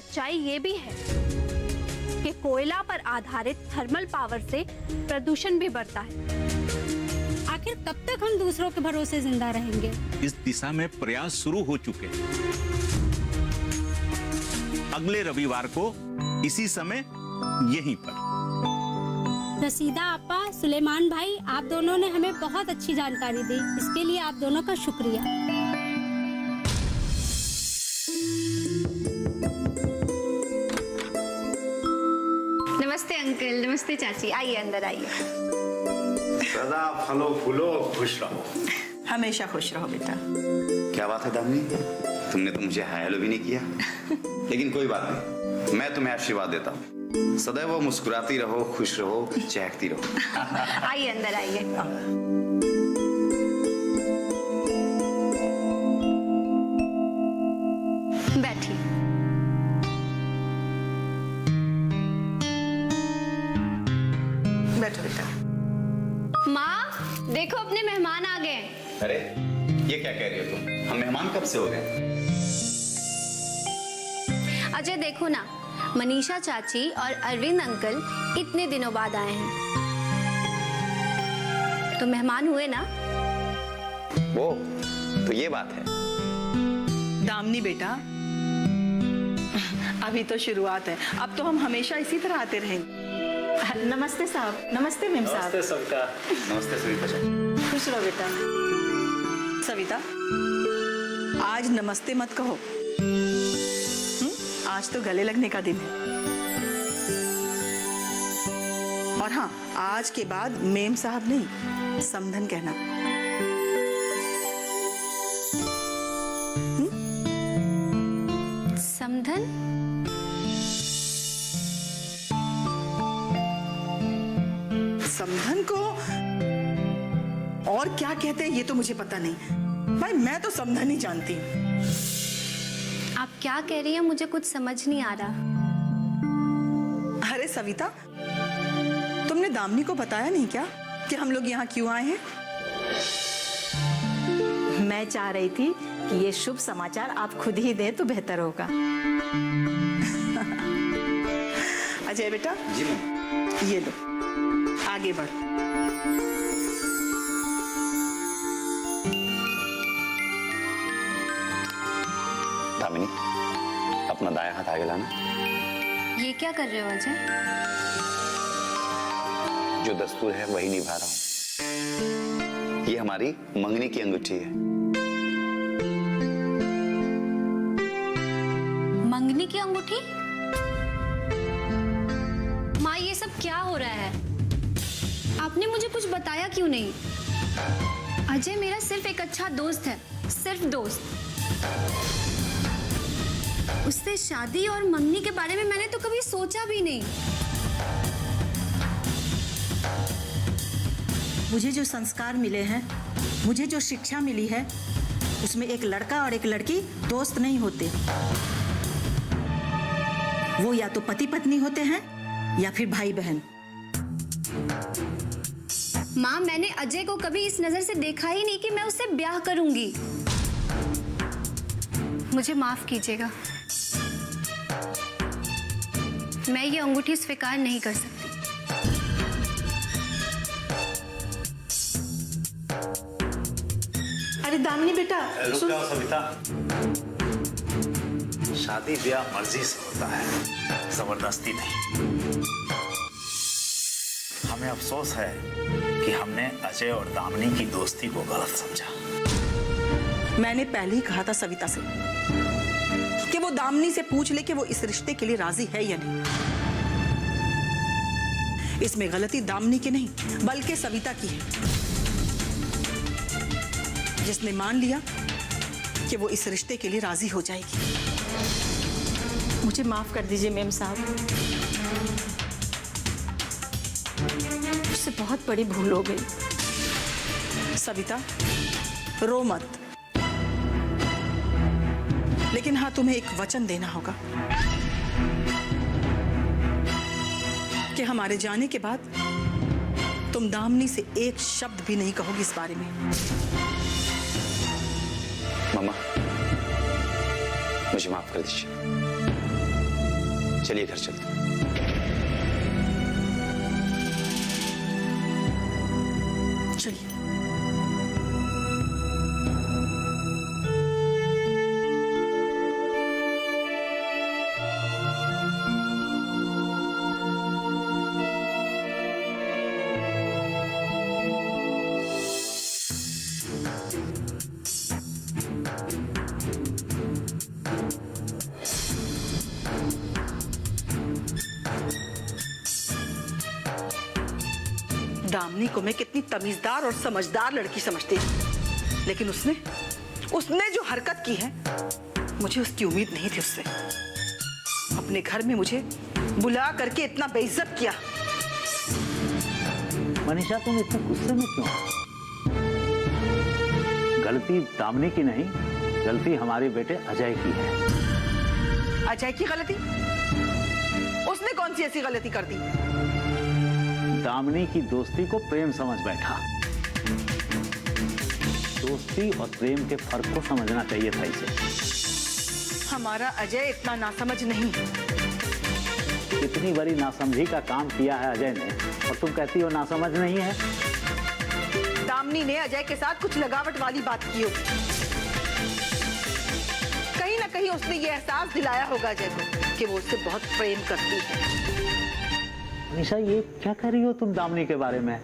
सच्चाई ये भी है कि कोयला पर आधारित थर्मल पावर से प्रदूषण भी बढ़ता है। आखिर कब तक हम दूसरों के भरोसे जिंदा रहेंगे? इस दिशा में प्रयास शुरू हो चुके हैं। अगले रविवार को इसी समय यहीं पर। रसीदा आपा, सुलेमान भाई, आप दोनों ने हमें बहुत अच्छी जानकारी दी। इसके लिए आप दोनों का शुक्रिया। नमस्ते अंकल, नमस्ते चाची, आइए अंदर आइए। सदा फलो फूलो, खुश रहो। हमेशा खुश रहो बेटा। क्या बात है दामिनी, तुमने तो मुझे हाय हेलो भी नहीं किया। लेकिन कोई बात नहीं, मैं तुम्हें आशीर्वाद देता हूँ। सदैव मुस्कुराती रहो, खुश रहो, चहकती रहो। आइए अंदर आइए। बैठिए। बैठो बेटा। माँ देखो, अपने मेहमान आ गए। अरे ये क्या कह रही हो तुम? हम मेहमान कब से हो गए? अजय देखो ना, मनीषा चाची और अरविंद अंकल इतने दिनों बाद आए हैं, तो मेहमान हुए ना। वो तो ये बात है। दामिनी बेटा, अभी तो शुरुआत है, अब तो हम हमेशा इसी तरह आते रहेंगे। नमस्ते साहब। नमस्ते मेम साहब। नमस्ते सविता। नमस्ते सविता। खुश रहो बेटा। सविता, आज नमस्ते मत कहो। आज तो गले लगने का दिन है। और हाँ, आज के बाद मेम साहब नहीं, समधन कहना। समधन? समधन को और क्या कहते हैं ये तो मुझे पता नहीं। भाई मैं तो समधन ही जानती हूँ। आप क्या कह रही हैं, मुझे कुछ समझ नहीं आ रहा। अरे सविता, तुमने दामिनी को बताया नहीं क्या कि हम लोग यहाँ क्यों आए हैं? मैं चाह रही थी कि ये शुभ समाचार आप खुद ही दें तो बेहतर होगा। अजय बेटा, जी मैम। ये लो, आगे बढ़। दामिनी, अपना दाया हाथ आगे लाना। ये क्या कर रहे हो अजय? जो दस्तूर है वही निभा रहा हूँ। ये हमारी मंगनी की अंगूठी है। मंगनी की अंगूठी? माँ ये सब क्या हो रहा है? आपने मुझे कुछ बताया क्यों नहीं? अजय मेरा सिर्फ एक अच्छा दोस्त है, सिर्फ दोस्त। उससे शादी और मंगनी के बारे में मैंने तो कभी सोचा भी नहीं। मुझे जो संस्कार मिले हैं, मुझे जो शिक्षा मिली है, उसमें एक लड़का और एक लड़की दोस्त नहीं होते। वो या तो पति पत्नी होते हैं या फिर भाई बहन। माँ मैंने अजय को कभी इस नजर से देखा ही नहीं कि मैं उससे ब्याह करूंगी। मुझे माफ कीजिएगा, मैं ये अंगूठी स्वीकार नहीं कर सकती। अरे दामिनी बेटा, रुक जाओ सविता। शादी ब्याह मर्जी से होता है, जबरदस्ती नहीं। हमें अफसोस है कि हमने अजय और दामिनी की दोस्ती को गलत समझा। मैंने पहले ही कहा था सविता से कि वो दामिनी से पूछ ले कि वो इस रिश्ते के लिए राजी है या नहीं। इसमें गलती दामिनी की नहीं बल्कि सविता की है, जिसने मान लिया कि वो इस रिश्ते के लिए राजी हो जाएगी। मुझे माफ कर दीजिए मेम साहब, मुझसे बहुत बड़ी भूल हो गई। सविता रो मत, लेकिन हाँ तुम्हें एक वचन देना होगा कि हमारे जाने के बाद तुम दामिनी से एक शब्द भी नहीं कहोगी इस बारे में। मामा, मुझे माफ कर दीजिए। चलिए घर चलते हैं। चलिए। दामिनी को मैं कितनी तमीजदार और समझदार लड़की समझती थी, लेकिन उसने जो हरकत की है, मुझे उसकी उम्मीद नहीं थी उससे। अपने घर में मुझे बुला करके इतना बेइज्जत किया। मनीषा, तुम इतने गुस्से में क्यों? गलती दामिनी की नहीं, गलती हमारे बेटे अजय की है। अजय की गलती? उसने कौन सी ऐसी गलती कर दी? दामिनी की दोस्ती को प्रेम समझ बैठा। दोस्ती और प्रेम के फर्क को समझना चाहिए था इसे। हमारा अजय इतना नासमझ नहीं। इतनी बड़ी नासमझी का काम किया है अजय ने, और तुम कहती हो नासमझ नहीं है। दामिनी ने अजय के साथ कुछ लगावट वाली बात की होगी। कहीं ना कहीं उसने ये एहसास दिलाया होगा अजय को कि वो उससे बहुत प्रेम करती है। मनीषा, ये क्या कर रही हो तुम दामिनी के बारे में?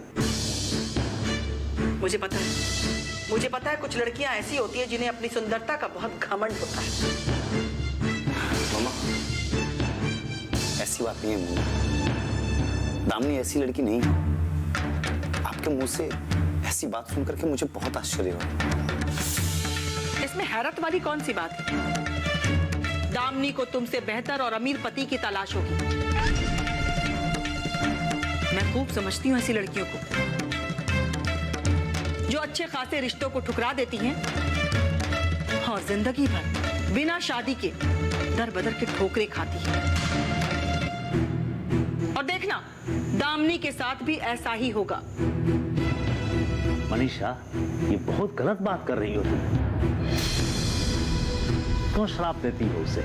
मुझे पता है कुछ लड़कियां ऐसी होती है जिन्हें अपनी सुंदरता का बहुत घमंड होता है। मामा, ऐसी बात नहीं है मामा। दामिनी ऐसी लड़की नहीं है। आपके मुंह से ऐसी बात सुन करके मुझे बहुत आश्चर्य हुआ। इसमें हैरत वाली कौन सी बात है? दामिनी को तुमसे बेहतर और अमीर पति की तलाश होगी। मैं खूब समझती हूँ ऐसी लड़कियों को जो अच्छे खासे रिश्तों को ठुकरा देती हैं और जिंदगी भर बिना शादी के दर बदर के ठोकरें खाती हैं। और देखना, दामिनी के साथ भी ऐसा ही होगा। मनीषा, ये बहुत गलत बात कर रही हो तुम। क्यों श्राप देती हो उसे?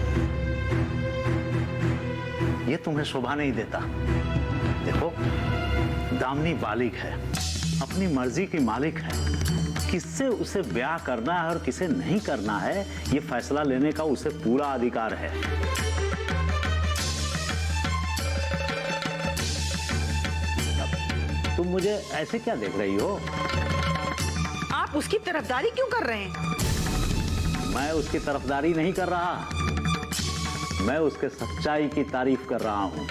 ये तुम्हें शोभा नहीं देता। देखो, दामिनी बालिग है, अपनी मर्जी की मालिक है। किससे उसे ब्याह करना है और किसे नहीं करना है, ये फैसला लेने का उसे पूरा अधिकार है। तुम मुझे ऐसे क्या देख रही हो? आप उसकी तरफदारी क्यों कर रहे हैं? मैं उसकी तरफदारी नहीं कर रहा, मैं उसके सच्चाई की तारीफ कर रहा हूं।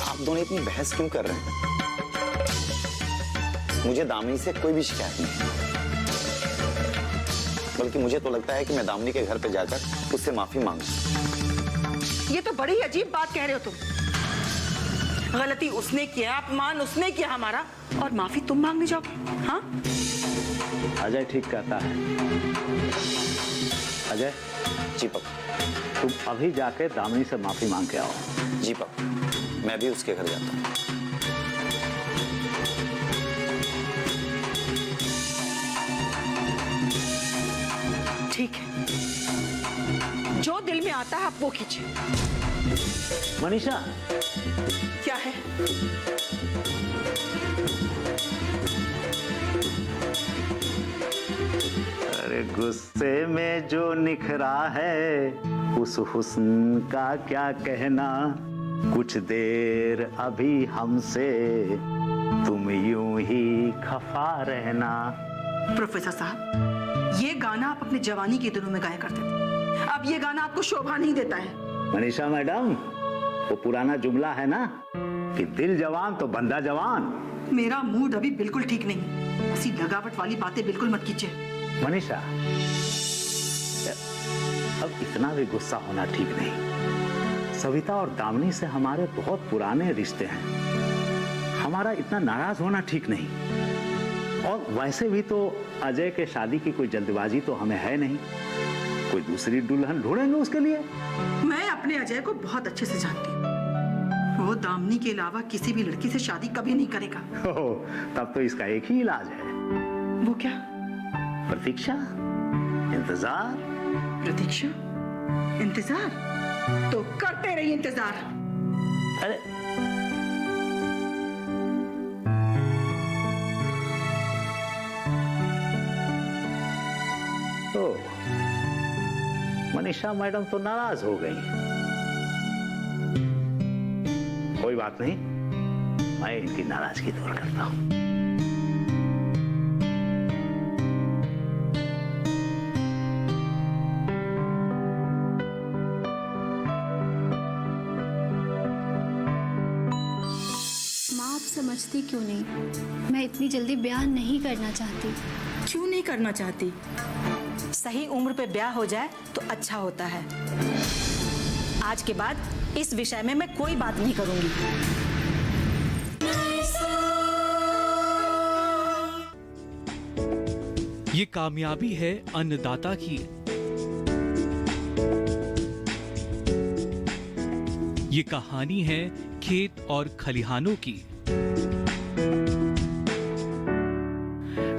आप दोनों इतनी बहस क्यों कर रहे हैं? मुझे दामिनी से कोई भी शिकायत नहीं है, बल्कि मुझे तो लगता है कि मैं दामिनी के घर पे जाकर उससे माफी मांगू। ये तो बड़ी अजीब बात कह रहे हो तुम। गलती उसने किया, अपमान उसने किया हमारा, और माफी तुम मांगने जाओगे? हाँ? अजय ठीक कहता है। अजय जी पापा। तुम अभी जाके दामिनी से माफी मांग के आओ। जी पापा, मैं भी उसके घर जाता हूँ। ठीक है, जो दिल में आता है आप वो कीजिए। मनीषा, क्या है? अरे गुस्से में जो निखरा है, उस हुस्न का क्या कहना। कुछ देर अभी हमसे तुम यूं ही खफा रहना। प्रोफेसर साहब, ये गाना आप अपने जवानी के दिनों में गाया करते थे। अब ये गाना आपको शोभा नहीं देता है। मनीषा मैडम, वो पुराना जुमला है ना कि दिल जवान तो बंदा जवान। मेरा मूड अभी बिल्कुल ठीक नहीं। ऐसी लगावट वाली बातें बिल्कुल मत कीजिए। मनीषा, अब इतना भी गुस्सा होना ठीक नहीं। सविता और दामिनी से हमारे बहुत पुराने रिश्ते हैं, हमारा इतना नाराज होना ठीक नहीं। और वैसे भी तो अजय के शादी की कोई जल्दबाजी तो हमें है नहीं। कोई दूसरी दुल्हन ढूंढेंगे उसके लिए। मैं अपने अजय को बहुत अच्छे से जानती हूँ। वो दामिनी के अलावा किसी भी लड़की से शादी कभी नहीं करेगा। तब तो इसका एक ही इलाज है। वो क्या? प्रतीक्षा, इंतजार। प्रतीक्षा, इंतजार। तो करते रहिए इंतजार। अरे तो मनीषा मैडम तो नाराज हो गई। कोई बात नहीं, मैं इनकी नाराजगी दूर करता हूं। माँ, आप समझती क्यों नहीं? मैं इतनी जल्दी ब्याह नहीं करना चाहती। क्यों नहीं करना चाहती? सही उम्र पे ब्याह हो जाए तो अच्छा होता है। आज के बाद इस विषय में मैं कोई बात नहीं करूंगी। ये कामयाबी है अन्नदाता की। ये कहानी है खेत और खलिहानों की।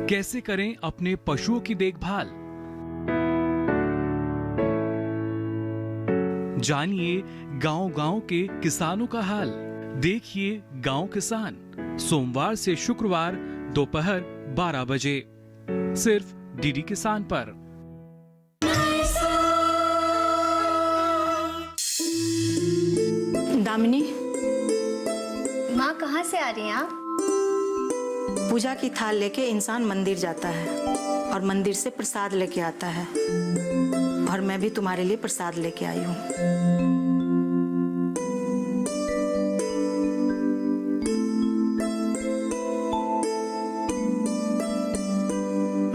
कैसे करें अपने पशुओं की देखभाल, जानिए गांव-गांव के किसानों का हाल। देखिए गांव किसान, सोमवार से शुक्रवार दोपहर 12 बजे सिर्फ डीडी किसान पर। दामिनी, माँ, कहाँ से आ रही हैं आप? पूजा की थाल लेके इंसान मंदिर जाता है और मंदिर से प्रसाद लेके आता है, और मैं भी तुम्हारे लिए प्रसाद लेके आई हूँ।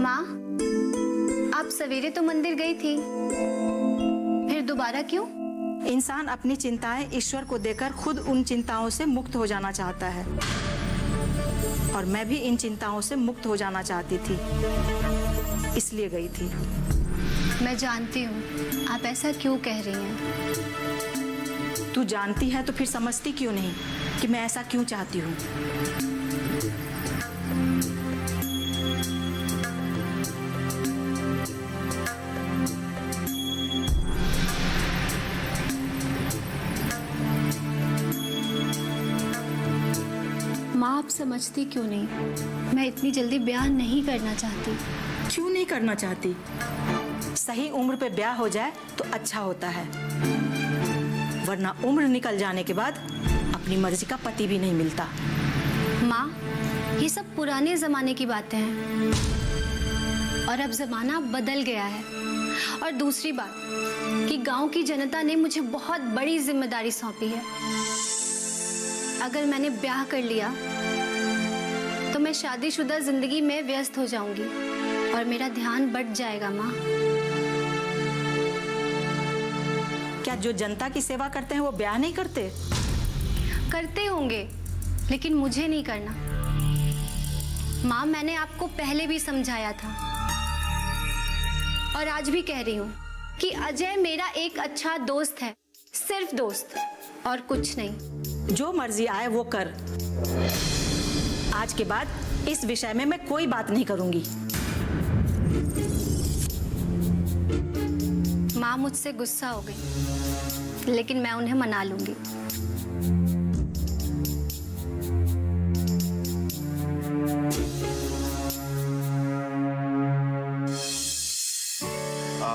माँ, आप सवेरे तो मंदिर गई थी, फिर दोबारा क्यों? इंसान अपनी चिंताएं ईश्वर को देकर खुद उन चिंताओं से मुक्त हो जाना चाहता है, और मैं भी इन चिंताओं से मुक्त हो जाना चाहती थी, इसलिए गई थी। मैं जानती हूँ आप ऐसा क्यों कह रही हैं। तू जानती है तो फिर समझती क्यों नहीं कि मैं ऐसा क्यों चाहती हूँ? माँ, आप समझती क्यों नहीं? मैं इतनी जल्दी ब्याह नहीं करना चाहती। क्यों नहीं करना चाहती? सही उम्र पे ब्याह हो जाए तो अच्छा होता है, वरना उम्र निकल जाने के बाद अपनी मर्जी का पति भी नहीं मिलता। माँ, ये सब पुराने जमाने की बातें हैं, और अब जमाना बदल गया है। और दूसरी बात कि गांव की जनता ने मुझे बहुत बड़ी जिम्मेदारी सौंपी है। अगर मैंने ब्याह कर लिया तो मैं शादीशुदा जिंदगी में व्यस्त हो जाऊंगी और मेरा ध्यान बढ़ जाएगा। माँ, क्या जो जनता की सेवा करते हैं वो ब्याह नहीं करते? करते होंगे, लेकिन मुझे नहीं करना। माँ, मैंने आपको पहले भी समझाया था और आज भी कह रही हूँ कि अजय मेरा एक अच्छा दोस्त है, सिर्फ दोस्त और कुछ नहीं। जो मर्जी आए वो कर। आज के बाद इस विषय में मैं कोई बात नहीं करूंगी। माँ मुझसे गुस्सा हो गई, लेकिन मैं उन्हें मना लूंगी।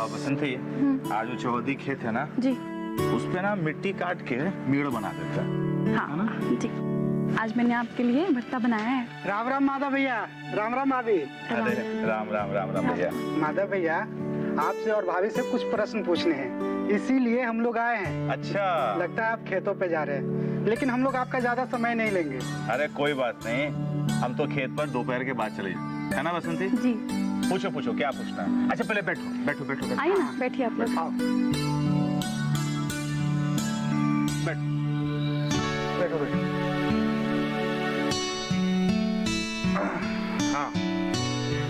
बसंती, आज जो चौहदी खेत है ना जी, उस पे ना मिट्टी काट के मेड़ बना देता है। हाँ ना? जी, आज मैंने आपके लिए भट्टा बनाया है। राम राम माधव भैया। राम राम भाभी। अरे राम राम राम राम भैया। माधव भैया, आपसे और भाभी से कुछ प्रश्न पूछने हैं, इसीलिए हम लोग आए हैं। अच्छा, लगता है आप खेतों पे जा रहे हैं, लेकिन हम लोग आपका ज्यादा समय नहीं लेंगे। अरे कोई बात नहीं, हम तो खेत पर दोपहर के बाद चले जाए, है ना बसंती? जी। पूछो पूछो, क्या पूछना है? अच्छा पहले बैठो बैठो बैठो, बैठो। आइए ना, बैठिए आप लोग। आओ, बैठो बैठो बैठो। हाँ,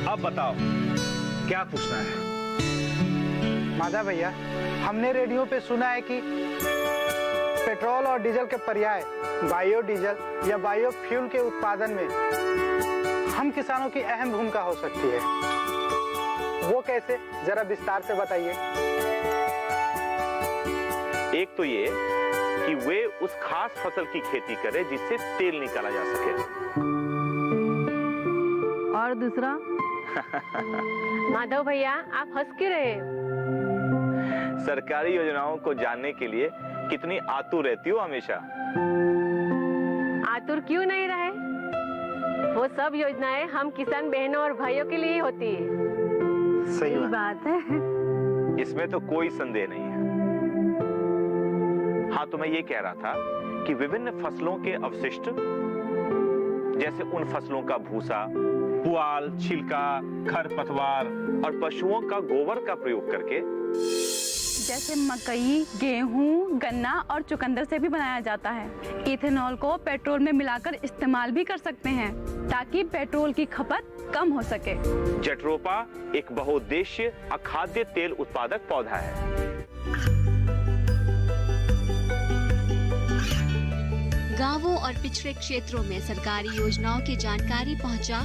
अब बताओ क्या पूछना है? माधव भैया, हमने रेडियो पे सुना है कि पेट्रोल और डीजल के पर्याय बायोडीजल या बायोफ्यूल के उत्पादन में हम किसानों की अहम भूमिका हो सकती है। वो कैसे, जरा विस्तार से बताइए। एक तो ये कि वे उस खास फसल की खेती करें जिससे तेल निकाला जा सके, और दूसरा? माधव भैया आप हंस क्यों रहे हैं? सरकारी योजनाओं को जानने के लिए कितनी आतुर रहती हो हमेशा। आतुर क्यों नहीं रहे? वो सब योजनाएं हम किसान बहनों और भाइयों के लिए ही होती है। सही बात है। इसमें तो कोई संदेह नहीं है। हाँ, तो मैं ये कह रहा था कि विभिन्न फसलों के अवशिष्ट, जैसे उन फसलों का भूसा, पुआल, छिलका, खरपतवार और पशुओं का गोबर का प्रयोग करके, जैसे मकई, गेहूं, गन्ना और चुकंदर से भी बनाया जाता है। इथेनॉल को पेट्रोल में मिलाकर इस्तेमाल भी कर सकते हैं ताकि पेट्रोल की खपत कम हो सके। जट्रोपा एक बहुउद्देश्य अखाद्य तेल उत्पादक पौधा है। गांवों और पिछड़े क्षेत्रों में सरकारी योजनाओं की जानकारी पहुंचा,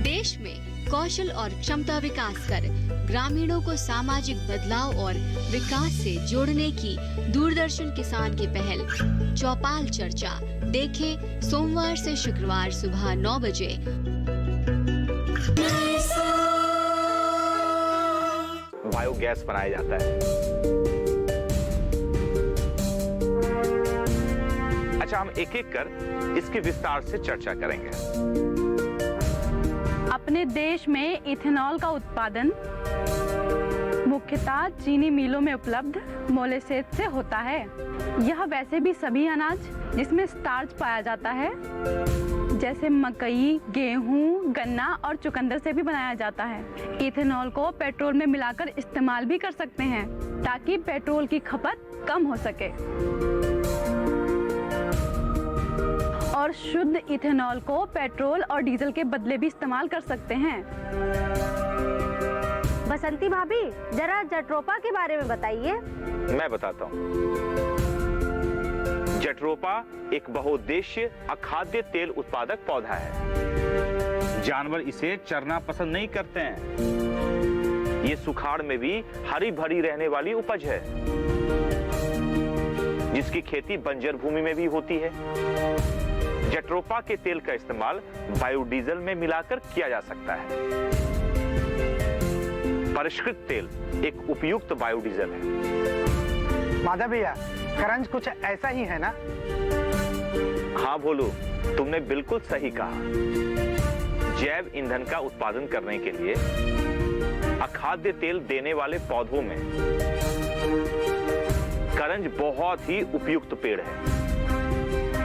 देश में कौशल और क्षमता विकास कर ग्रामीणों को सामाजिक बदलाव और विकास से जोड़ने की दूरदर्शन किसान की पहल चौपाल चर्चा देखें सोमवार से शुक्रवार सुबह 9 बजे। बायोगैस बनाया जाता है। अच्छा, हम एक एक कर इसके विस्तार से चर्चा करेंगे। अपने देश में इथेनॉल का उत्पादन मुख्यतः चीनी मिलों में उपलब्ध मोलेसेस से होता है। यह वैसे भी सभी अनाज जिसमें स्टार्च पाया जाता है, जैसे मकई, गेहूं, गन्ना और चुकंदर से भी बनाया जाता है। इथेनॉल को पेट्रोल में मिलाकर इस्तेमाल भी कर सकते हैं ताकि पेट्रोल की खपत कम हो सके। और शुद्ध इथेनॉल को पेट्रोल और डीजल के बदले भी इस्तेमाल कर सकते हैं। बसंती भाभी, जरा जट्रोपा के बारे में बताइए। मैं बताता हूँ। जट्रोपा एक बहुउद्देश्य अखाद्य तेल उत्पादक पौधा है। जानवर इसे चरना पसंद नहीं करते हैं। ये सुखाड़ में भी हरी भरी रहने वाली उपज है, जिसकी खेती बंजर भूमि में भी होती है। जट्रोपा के तेल का इस्तेमाल बायोडीजल में मिलाकर किया जा सकता है। परिष्कृत तेल एक उपयुक्त बायोडीजल है। माधव भैया, करंज कुछ ऐसा ही है ना? हाँ भोलू, तुमने बिल्कुल सही कहा। जैव ईंधन का उत्पादन करने के लिए अखाद्य तेल देने वाले पौधों में करंज बहुत ही उपयुक्त पेड़ है।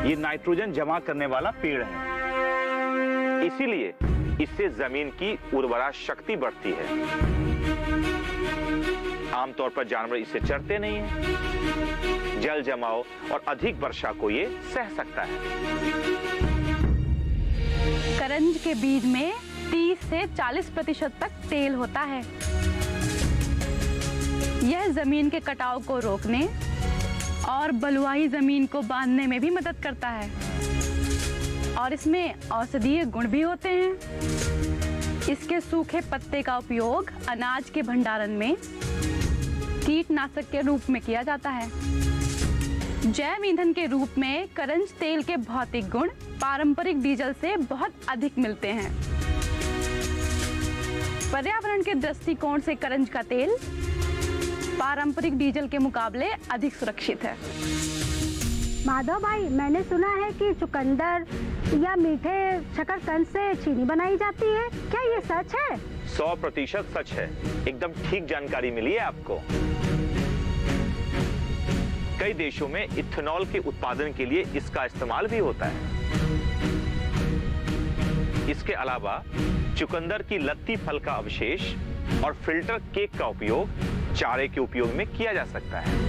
ये नाइट्रोजन जमा करने वाला पेड़ है, इसीलिए इससे जमीन की उर्वरा शक्ति बढ़ती है। आमतौर पर जानवर इसे चरते नहीं हैं। जल जमाव और अधिक वर्षा को ये सह सकता है। करंज के बीज में 30 से 40% तक तेल होता है। यह जमीन के कटाव को रोकने और बलुआही जमीन को बांधने में भी मदद करता है, और इसमें औषधीय गुण भी होते हैं। इसके सूखे पत्ते का उपयोग अनाज के भंडारण में कीटनाशक के रूप में किया जाता है। जैव ईंधन के रूप में करंज तेल के भौतिक गुण पारंपरिक डीजल से बहुत अधिक मिलते हैं। पर्यावरण के दृष्टिकोण से करंज का तेल पारंपरिक डीजल के मुकाबले अधिक सुरक्षित है। माधव भाई, मैंने सुना है कि चुकंदर या मीठे शकरकंद से चीनी बनाई जाती है, क्या ये सच है? 100% सच है। एकदम ठीक जानकारी मिली है आपको। कई देशों में इथेनॉल के उत्पादन के लिए इसका इस्तेमाल भी होता है। इसके अलावा चुकंदर की लत्ती फल का अवशेष और फिल्टर केक का उपयोग चारे के उपयोग में किया जा सकता है।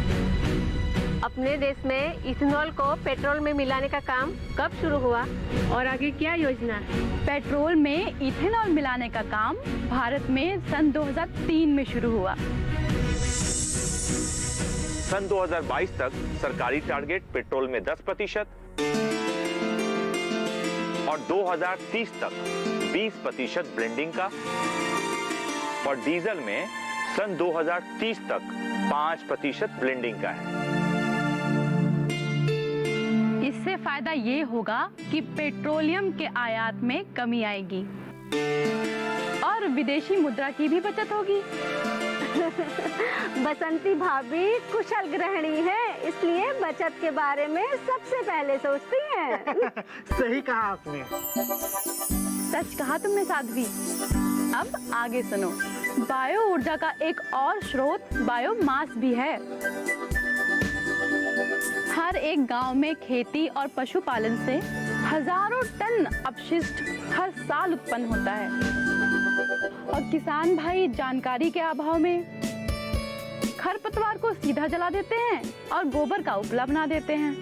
अपने देश में इथेनॉल को पेट्रोल में मिलाने का काम कब शुरू हुआ और आगे क्या योजना है? पेट्रोल में इथेनॉल मिलाने का काम भारत में सन 2003 में शुरू हुआ। सन 2022 तक सरकारी टारगेट पेट्रोल में 10% और 2030 तक 20% ब्लेंडिंग का और डीजल में सन 2030 तक 5% ब्लेंडिंग का है। इससे फायदा ये होगा कि पेट्रोलियम के आयात में कमी आएगी और विदेशी मुद्रा की भी बचत होगी। बसंती भाभी कुशल गृहिणी है, इसलिए बचत के बारे में सबसे पहले सोचती हैं। सही कहा आपने। सच कहा तुमने साध्वी। अब आगे सुनो। बायो ऊर्जा का एक और स्रोत बायोमास भी है। हर एक गांव में खेती और पशुपालन से हजारों टन अपशिष्ट हर साल उत्पन्न होता है और किसान भाई जानकारी के अभाव में खरपतवार को सीधा जला देते हैं और गोबर का उपला बना देते हैं।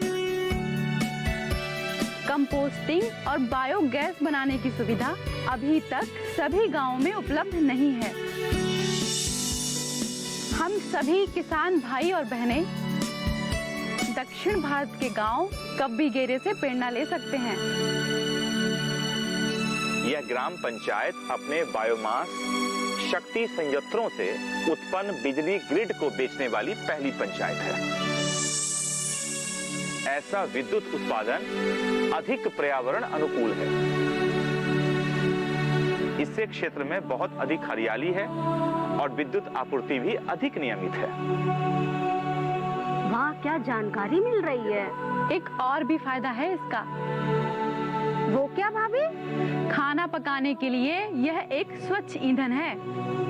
कंपोस्टिंग और बायोगैस बनाने की सुविधा अभी तक सभी गांवों में उपलब्ध नहीं है। हम सभी किसान भाई और बहनें दक्षिण भारत के गांव कब्बी गेरे से प्रेरणा ले सकते हैं। यह ग्राम पंचायत अपने बायोमास शक्ति संयंत्रों से उत्पन्न बिजली ग्रिड को बेचने वाली पहली पंचायत है। ऐसा विद्युत उत्पादन अधिक पर्यावरण अनुकूल है। इससे क्षेत्र में बहुत अधिक हरियाली है और विद्युत आपूर्ति भी अधिक नियमित है। वाह, क्या जानकारी मिल रही है। एक और भी फायदा है इसका। वो क्या भाभी? खाना पकाने के लिए यह एक स्वच्छ ईंधन है।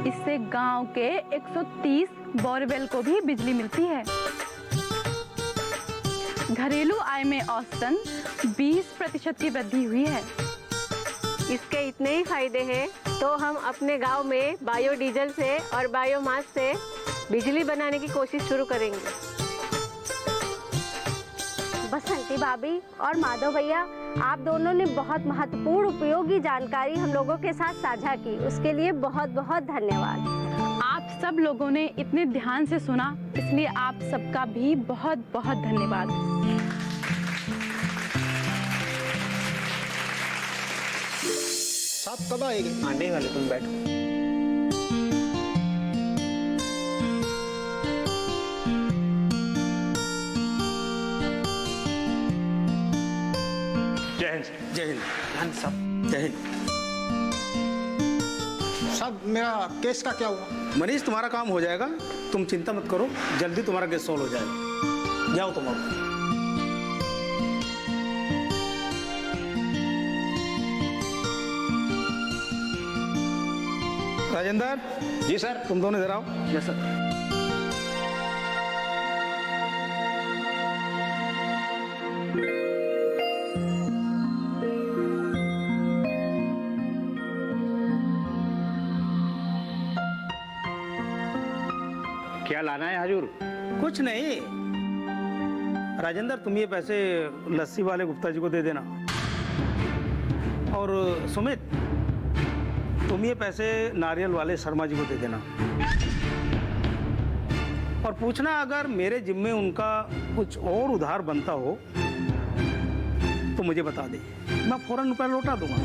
इससे गांव के 130 बोरवेल को भी बिजली मिलती है। घरेलू आय में औसतन 20% की वृद्धि हुई है। इसके इतने ही फायदे हैं तो हम अपने गांव में बायोडीजल से और बायोमास से बिजली बनाने की कोशिश शुरू करेंगे। बसंती भाभी और माधव भैया, आप दोनों ने बहुत महत्वपूर्ण उपयोगी जानकारी हम लोगों के साथ साझा की, उसके लिए बहुत बहुत धन्यवाद। आप सब लोगों ने इतने ध्यान से सुना, इसलिए आप सबका भी बहुत बहुत धन्यवाद। साहब कब आएंगे? आने वाले, तुम बैठो। जय हिंद। जय हिंद साहब। जय हिंद साहब। मेरा केस का क्या हुआ? मनीष, तुम्हारा काम हो जाएगा, तुम चिंता मत करो, जल्दी तुम्हारा केस सॉल्व हो जाएगा। जाओ तुम अब। राजेंद्र जी सर। तुम दोनों इधर आओ। Yes sir. क्या लाना है हजूर? कुछ नहीं राजेंद्र, तुम ये पैसे लस्सी वाले गुप्ता जी को दे देना। और सुमित, तुम ये पैसे नारियल वाले शर्मा जी को दे देना। और पूछना अगर मेरे जिम्मे उनका कुछ और उधार बनता हो तो मुझे बता दे, मैं फौरन रुपया लौटा दूंगा।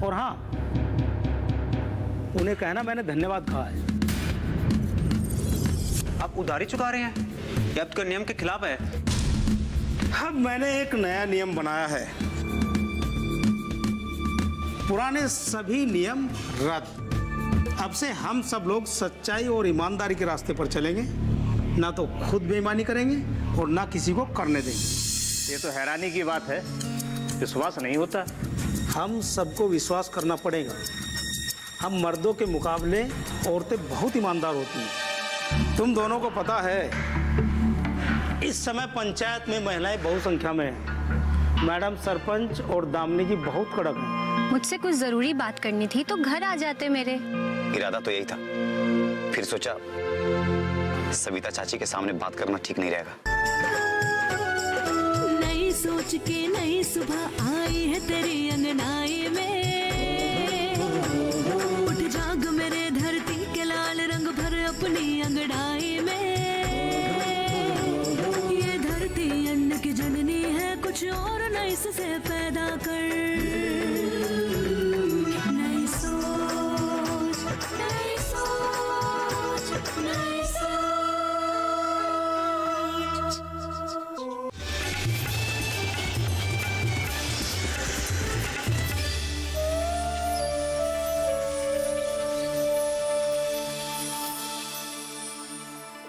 और हाँ, उन्हें कहना मैंने धन्यवाद कहा है। आप उधारी चुका रहे हैं? ये आपके नियम के खिलाफ है। अब मैंने एक नया नियम बनाया है, पुराने सभी नियम रद्द। अब से हम सब लोग सच्चाई और ईमानदारी के रास्ते पर चलेंगे, ना तो खुद बेईमानी करेंगे और ना किसी को करने देंगे। ये तो हैरानी की बात है, विश्वास नहीं होता। हम सबको विश्वास करना पड़ेगा। हम मर्दों के मुकाबले औरतें बहुत ईमानदार होती हैं। तुम दोनों को पता है, इस समय पंचायत में महिलाएं बहुसंख्या में हैं। मैडम सरपंच और दामनी जी बहुत कड़क हैं। मुझसे कुछ जरूरी बात करनी थी तो घर आ जाते मेरे। इरादा तो यही था, फिर सोचा सविता चाची के सामने बात करना ठीक नहीं रहेगा। नई सोच के नई सुबह आई है तेरी अंगनाई में, उठ जाग मेरे धरती के लाल रंग भर अपनी अंगड़ाई में। ये धरती अन्न की जननी है, कुछ और नई से पैदा कर।